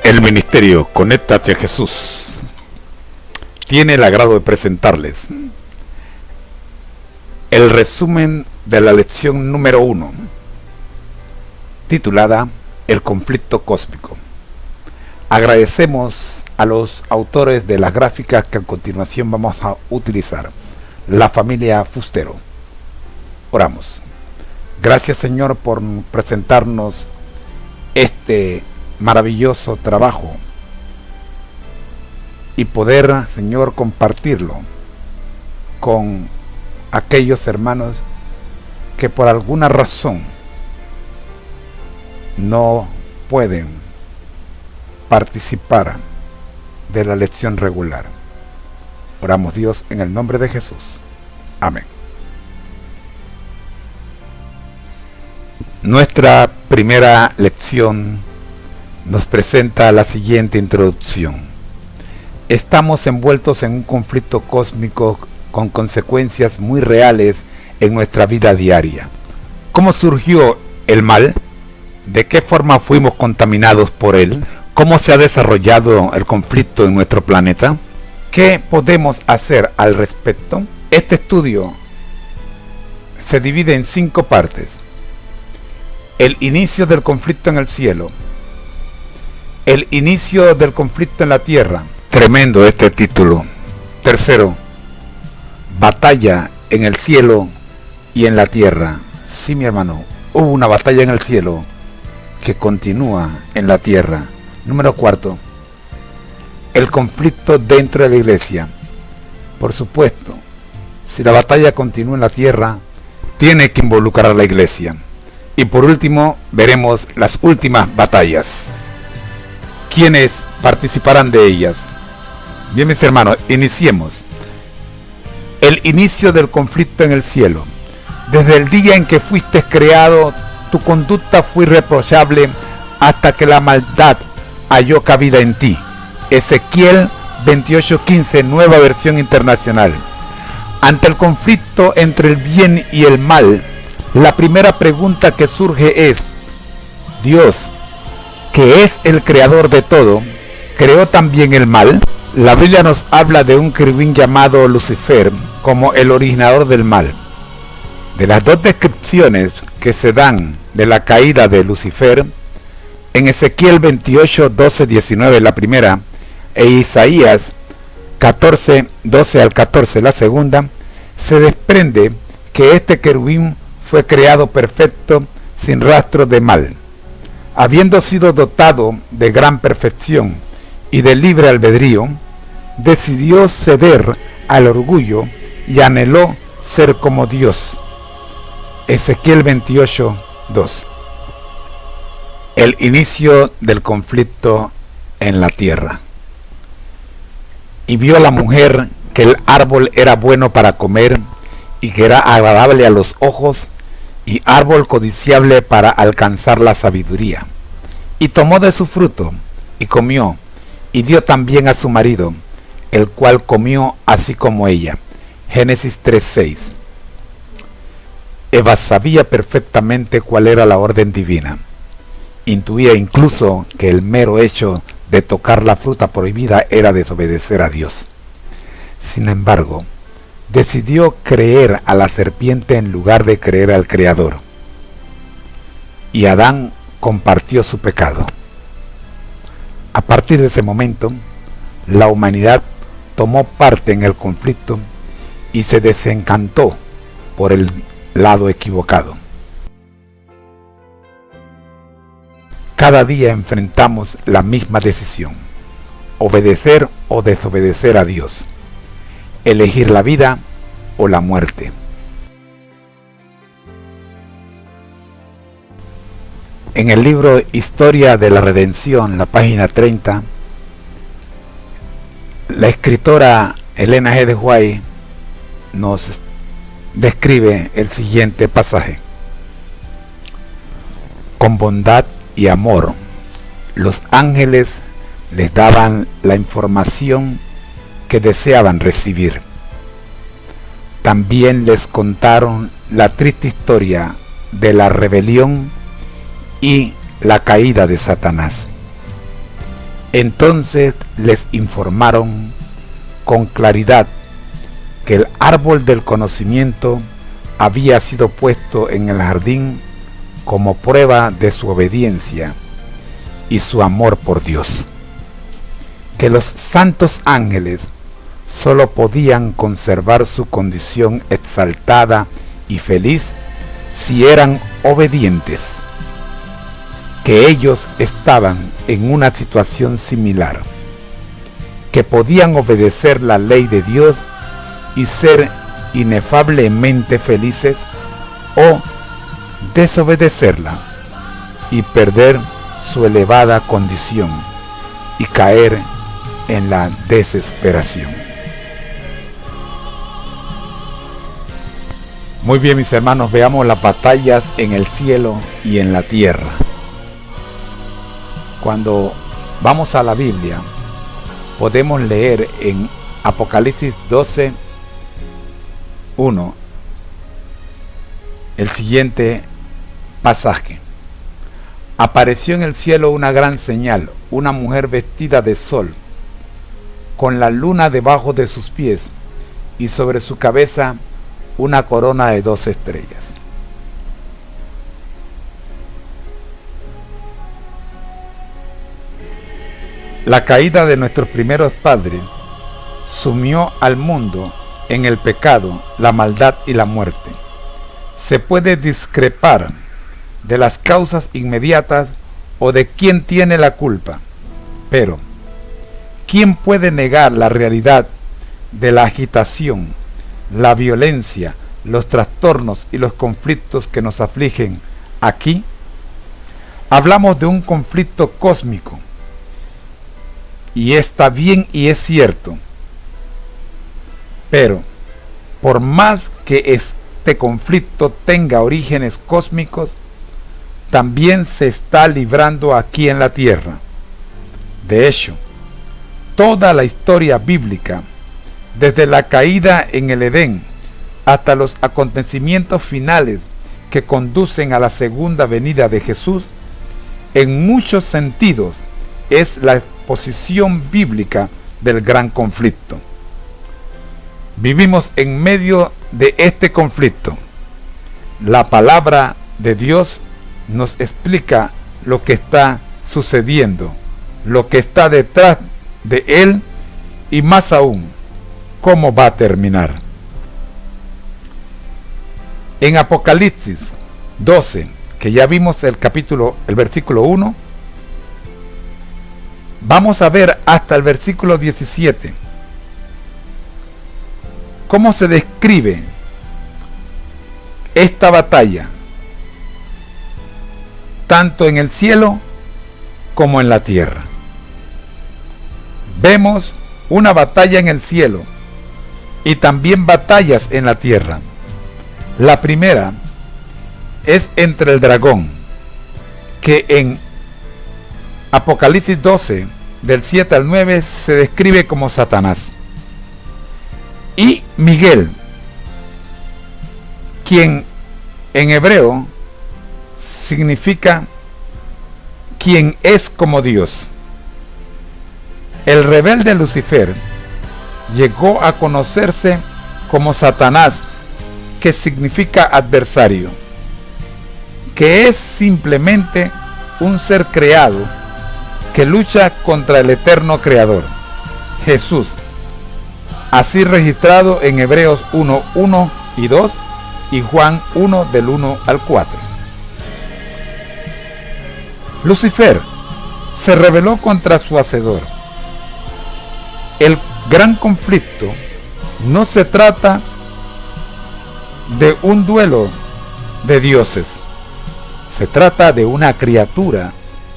El ministerio Conéctate a Jesús tiene el agrado de presentarles el resumen de la lección número 1, titulada El conflicto cósmico. Agradecemos a los autores de las gráficas que a continuación vamos a utilizar, la familia Fustero. Oramos. Gracias, Señor, por presentarnos este maravilloso trabajo y poder, Señor, compartirlo con aquellos hermanos que por alguna razón no pueden participar de la lección regular. Oramos, Dios, en el nombre de Jesús. Amén. Nuestra primera lección nos presenta la siguiente introducción. Estamos envueltos en un conflicto cósmico con consecuencias muy reales en nuestra vida diaria. ¿Cómo surgió el mal? ¿De qué forma fuimos contaminados por él? ¿Cómo se ha desarrollado el conflicto en nuestro planeta? ¿Qué podemos hacer al respecto? Este estudio se divide en 5 partes. El inicio del conflicto en el cielo. El inicio del conflicto en la tierra. Tremendo este título. Tercero, batalla en el cielo y en la tierra. Sí, mi hermano, hubo una batalla en el cielo que continúa en la tierra. Número 4, el conflicto dentro de la iglesia. Por supuesto, si la batalla continúa en la tierra, tiene que involucrar a la iglesia. Y por último, veremos las últimas batallas. ¿Quiénes participarán de ellas? Bien, mis hermanos, iniciemos. El inicio del conflicto en el cielo. Desde el día en que fuiste creado, tu conducta fue irreprochable hasta que la maldad halló cabida en ti. Ezequiel 28:15, nueva versión internacional. Ante el conflicto entre el bien y el mal, la primera pregunta que surge es: Dios, que es el creador de todo, ¿creó también el mal? La Biblia nos habla de un querubín llamado Lucifer como el originador del mal. De las 2 descripciones que se dan de la caída de Lucifer, en Ezequiel 28, 12, 19 la primera, e Isaías 14, 12 al 14 la segunda, se desprende que este querubín fue creado perfecto, sin rastro de mal. Habiendo sido dotado de gran perfección y de libre albedrío, decidió ceder al orgullo y anheló ser como Dios. Ezequiel 28, 2. El inicio del conflicto en la tierra. Y vio la mujer que el árbol era bueno para comer y que era agradable a los ojos y árbol codiciable para alcanzar la sabiduría. Y tomó de su fruto y comió, y dio también a su marido, el cual comió así como ella. Génesis 3:6. Eva sabía perfectamente cuál era la orden divina. Intuía incluso que el mero hecho de tocar la fruta prohibida era desobedecer a Dios. Sin embargo, decidió creer a la serpiente en lugar de creer al Creador. Y Adán compartió su pecado. A partir de ese momento, la humanidad tomó parte en el conflicto y se desencantó por el lado equivocado. Cada día enfrentamos la misma decisión: obedecer o desobedecer a Dios, elegir la vida o la muerte. En el libro Historia de la Redención, la página 30, la escritora Elena G. de White nos describe el siguiente pasaje: con bondad y amor, los ángeles les daban la información que deseaban recibir. También les contaron la triste historia de la rebelión y la caída de Satanás. Entonces les informaron con claridad que el árbol del conocimiento había sido puesto en el jardín como prueba de su obediencia y su amor por Dios, que los santos ángeles solo podían conservar su condición exaltada y feliz si eran obedientes, que ellos estaban en una situación similar, que podían obedecer la ley de Dios y ser inefablemente felices, o desobedecerla y perder su elevada condición y caer en la desesperación. Muy bien, mis hermanos, veamos las batallas en el cielo y en la tierra. Cuando vamos a la Biblia, podemos leer en Apocalipsis 12:1 el siguiente pasaje. Apareció en el cielo una gran señal, una mujer vestida de sol, con la luna debajo de sus pies, y sobre su cabeza una corona de 12 estrellas. La caída de nuestros primeros padres sumió al mundo en el pecado, la maldad y la muerte. Se puede discrepar de las causas inmediatas o de quién tiene la culpa, pero ¿quién puede negar la realidad de la agitación, la violencia, los trastornos y los conflictos que nos afligen aquí? Hablamos de un conflicto cósmico, y está bien y es cierto, pero por más que este conflicto tenga orígenes cósmicos, también se está librando aquí en la tierra. De hecho, toda la historia bíblica, desde la caída en el Edén hasta los acontecimientos finales que conducen a la segunda venida de Jesús, en muchos sentidos es la exposición bíblica del gran conflicto. Vivimos en medio de este conflicto. La palabra de Dios nos explica lo que está sucediendo, lo que está detrás de él y más aún, cómo va a terminar. En Apocalipsis 12, que ya vimos el versículo 1, vamos a ver hasta el versículo 17 cómo se describe esta batalla, tanto en el cielo como en la tierra. Vemos una batalla en el cielo y también batallas en la tierra. La primera es entre el dragón, que en Apocalipsis 12, del 7 al 9, se describe como Satanás, y Miguel, quien en hebreo significa quien es como Dios. El rebelde Lucifer llegó a conocerse como Satanás, que significa adversario, que es simplemente un ser creado que lucha contra el eterno creador, Jesús, así registrado en Hebreos 1:1 y 2 y Juan 1 del 1 al 4. Lucifer se rebeló contra su hacedor. El gran conflicto no se trata de un duelo de dioses, se trata de una criatura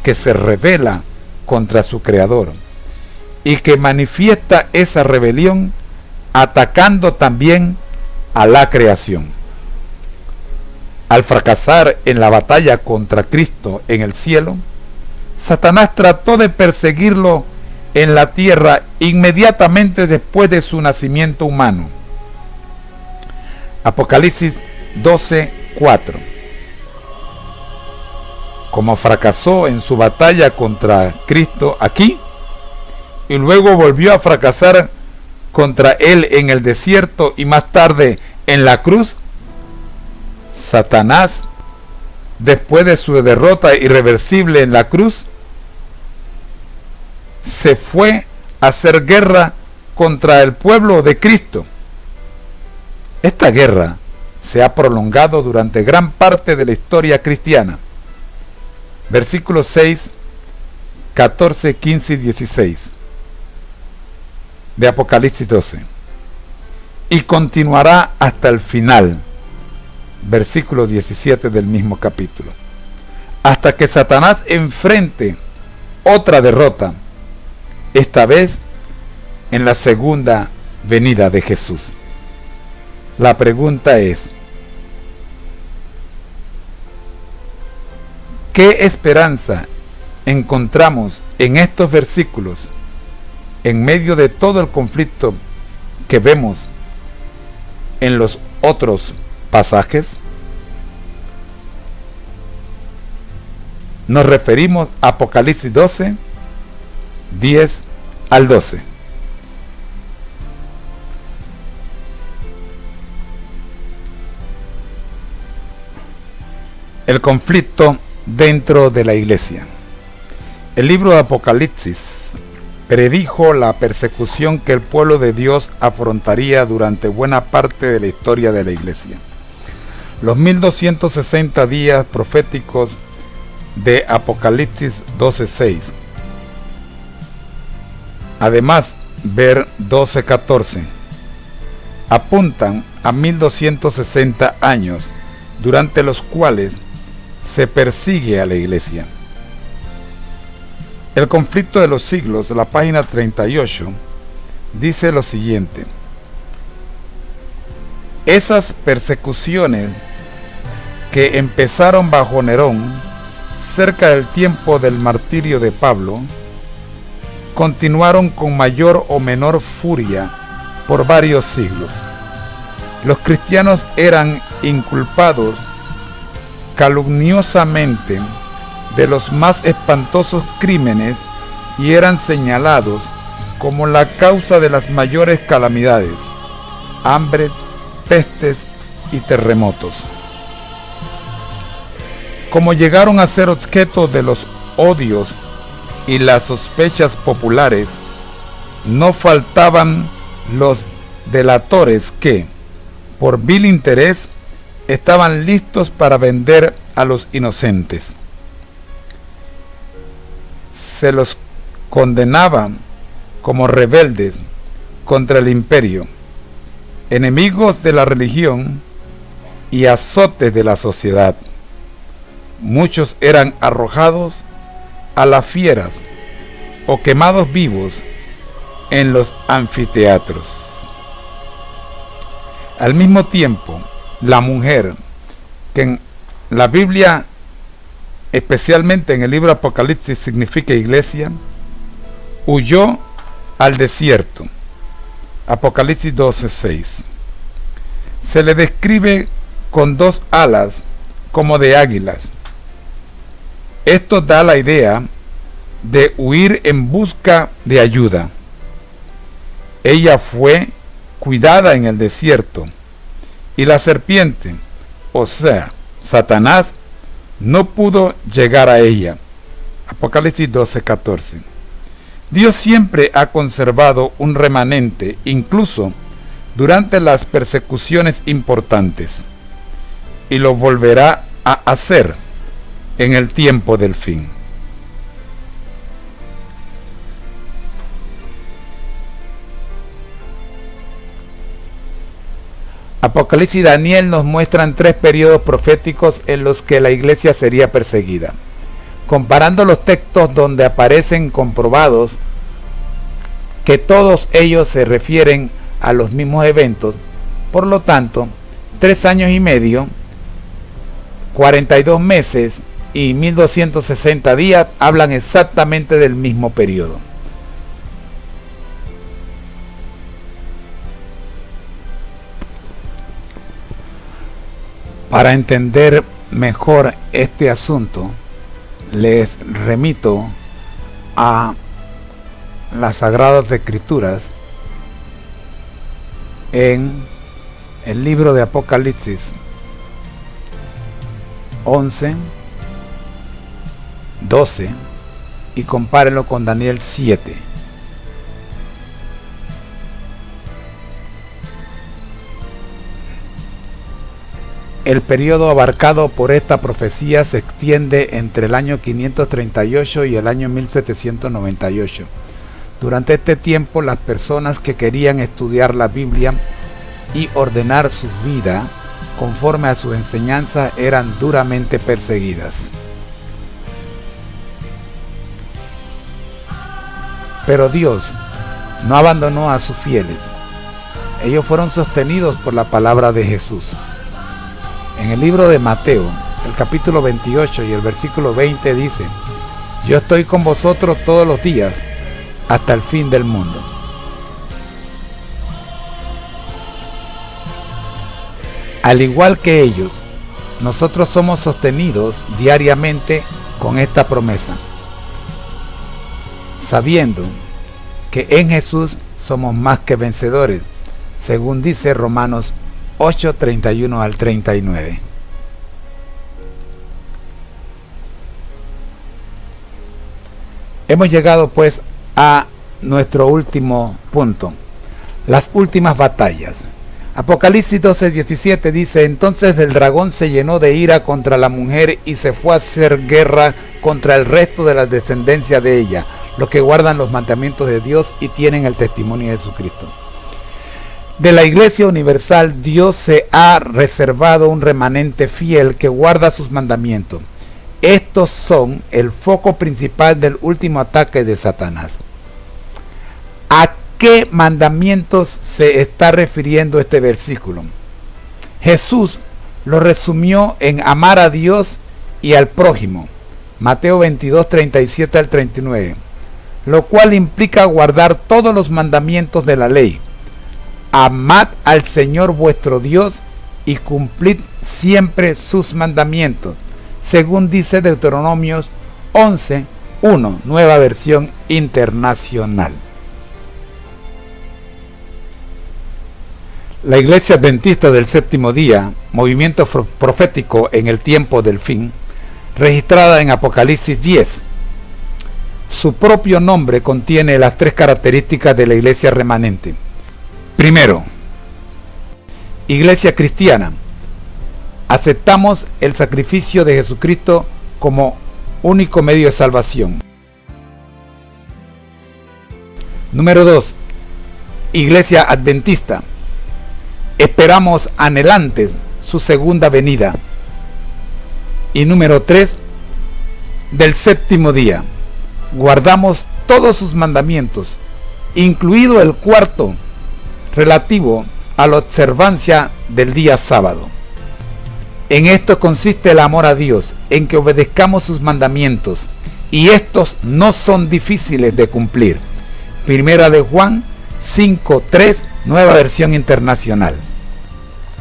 que se rebela contra su creador y que manifiesta esa rebelión atacando también a la creación. Al fracasar en la batalla contra Cristo en el cielo, Satanás trató de perseguirlo en la tierra inmediatamente después de su nacimiento humano. Apocalipsis 12:4. Como fracasó en su batalla contra Cristo aquí, y luego volvió a fracasar contra él en el desierto y más tarde en la cruz, Satanás, después de su derrota irreversible en la cruz, se fue a hacer guerra contra el pueblo de Cristo. Esta guerra se ha prolongado durante gran parte de la historia cristiana. Versículos 6, 14, 15 y 16 de Apocalipsis 12. Y continuará hasta el final. Versículo 17 del mismo capítulo. Hasta que Satanás enfrente otra derrota, esta vez en la segunda venida de Jesús. La pregunta es, ¿qué esperanza encontramos en estos versículos en medio de todo el conflicto que vemos en los otros pasajes? Nos referimos a Apocalipsis 12, 10 al 12. El conflicto dentro de la iglesia. El libro de Apocalipsis predijo la persecución que el pueblo de Dios afrontaría durante buena parte de la historia de la iglesia. Los 1260 días proféticos de Apocalipsis 12:6. Además, ver 12:14 apuntan a 1260 años durante los cuales se persigue a la iglesia. El conflicto de los siglos, la página 38, dice lo siguiente: esas persecuciones que empezaron bajo Nerón cerca del tiempo del martirio de Pablo, continuaron con mayor o menor furia por varios siglos. Los cristianos eran inculpados calumniosamente de los más espantosos crímenes y eran señalados como la causa de las mayores calamidades, hambres, pestes y terremotos. Como llegaron a ser objeto de los odios y las sospechas populares, no faltaban los delatores que, por vil interés, estaban listos para vender a los inocentes. Se los condenaba como rebeldes contra el imperio, enemigos de la religión y azotes de la sociedad. Muchos eran arrojados a las fieras o quemados vivos en los anfiteatros. Al mismo tiempo, la mujer, que en la Biblia, especialmente en el libro Apocalipsis, significa iglesia, huyó al desierto. Apocalipsis 12:6. Se le describe con dos alas como de águilas. Esto da la idea de huir en busca de ayuda. Ella fue cuidada en el desierto y la serpiente, o sea, Satanás, no pudo llegar a ella. Apocalipsis 12:14. Dios siempre ha conservado un remanente, incluso durante las persecuciones importantes, y lo volverá a hacer en el tiempo del fin. Apocalipsis y Daniel nos muestran tres periodos proféticos en los que la iglesia sería perseguida. Comparando los textos donde aparecen comprobados que todos ellos se refieren a los mismos eventos, por lo tanto, 3 años y medio, 42 meses y 1260 días hablan exactamente del mismo periodo. Para entender mejor este asunto, les remito a las Sagradas Escrituras en el libro de Apocalipsis 11, 12 y compárenlo con Daniel 7. El periodo abarcado por esta profecía se extiende entre el año 538 y el año 1798. Durante este tiempo, las personas que querían estudiar la Biblia y ordenar su vida conforme a sus enseñanzas eran duramente perseguidas. Pero Dios no abandonó a sus fieles. Ellos fueron sostenidos por la palabra de Jesús. En el libro de Mateo, el capítulo 28 y el versículo 20 dice: yo estoy con vosotros todos los días hasta el fin del mundo. Al igual que ellos, nosotros somos sostenidos diariamente con esta promesa, sabiendo que en Jesús somos más que vencedores, según dice Romanos 8, 31 al 39. Hemos llegado pues a nuestro último punto, las últimas batallas. Apocalipsis 12, 17 dice: entonces el dragón se llenó de ira contra la mujer y se fue a hacer guerra contra el resto de la descendencia de ella, los que guardan los mandamientos de Dios y tienen el testimonio de Jesucristo. De la Iglesia Universal, Dios se ha reservado un remanente fiel que guarda sus mandamientos. Estos son el foco principal del último ataque de Satanás. ¿A qué mandamientos se está refiriendo este versículo? Jesús lo resumió en amar a Dios y al prójimo, Mateo 22, 37 al 39, lo cual implica guardar todos los mandamientos de la ley. Amad al Señor vuestro Dios y cumplid siempre sus mandamientos, según dice Deuteronomios 11, 1, nueva versión internacional. La Iglesia Adventista del Séptimo Día, movimiento profético en el tiempo del fin, registrada en Apocalipsis 10. Su propio nombre contiene las tres características de la iglesia remanente. Primero, iglesia cristiana. Aceptamos el sacrificio de Jesucristo como único medio de salvación. Número 2, iglesia adventista. Esperamos anhelantes su segunda venida. Y número 3, del séptimo día. Guardamos todos sus mandamientos, incluido el cuarto, relativo a la observancia del día sábado. En esto consiste el amor a Dios, en que obedezcamos sus mandamientos, y estos no son difíciles de cumplir. Primera de Juan 5:3, nueva versión internacional.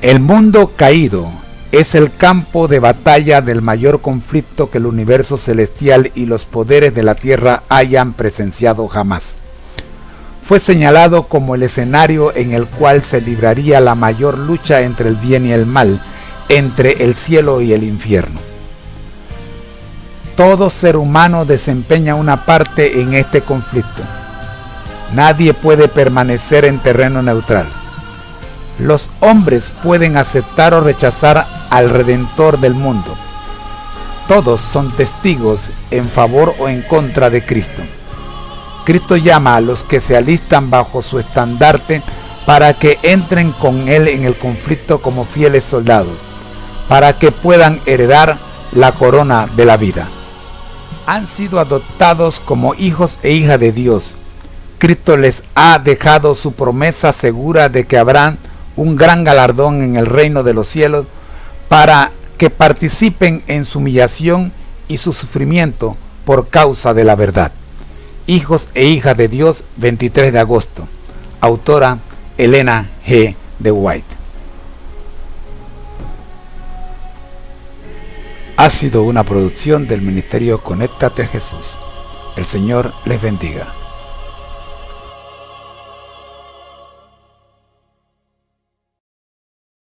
El mundo caído es el campo de batalla del mayor conflicto que el universo celestial y los poderes de la tierra hayan presenciado jamás. Fue señalado como el escenario en el cual se libraría la mayor lucha entre el bien y el mal, entre el cielo y el infierno. Todo ser humano desempeña una parte en este conflicto. Nadie puede permanecer en terreno neutral. Los hombres pueden aceptar o rechazar al Redentor del mundo. Todos son testigos en favor o en contra de Cristo. Cristo llama a los que se alistan bajo su estandarte para que entren con Él en el conflicto como fieles soldados, para que puedan heredar la corona de la vida. Han sido adoptados como hijos e hijas de Dios. Cristo les ha dejado su promesa segura de que habrá un gran galardón en el reino de los cielos para que participen en su humillación y su sufrimiento por causa de la verdad. Hijos e hijas de Dios, 23 de agosto. Autora Elena G. de White. Ha sido una producción del Ministerio Conéctate a Jesús. El Señor les bendiga.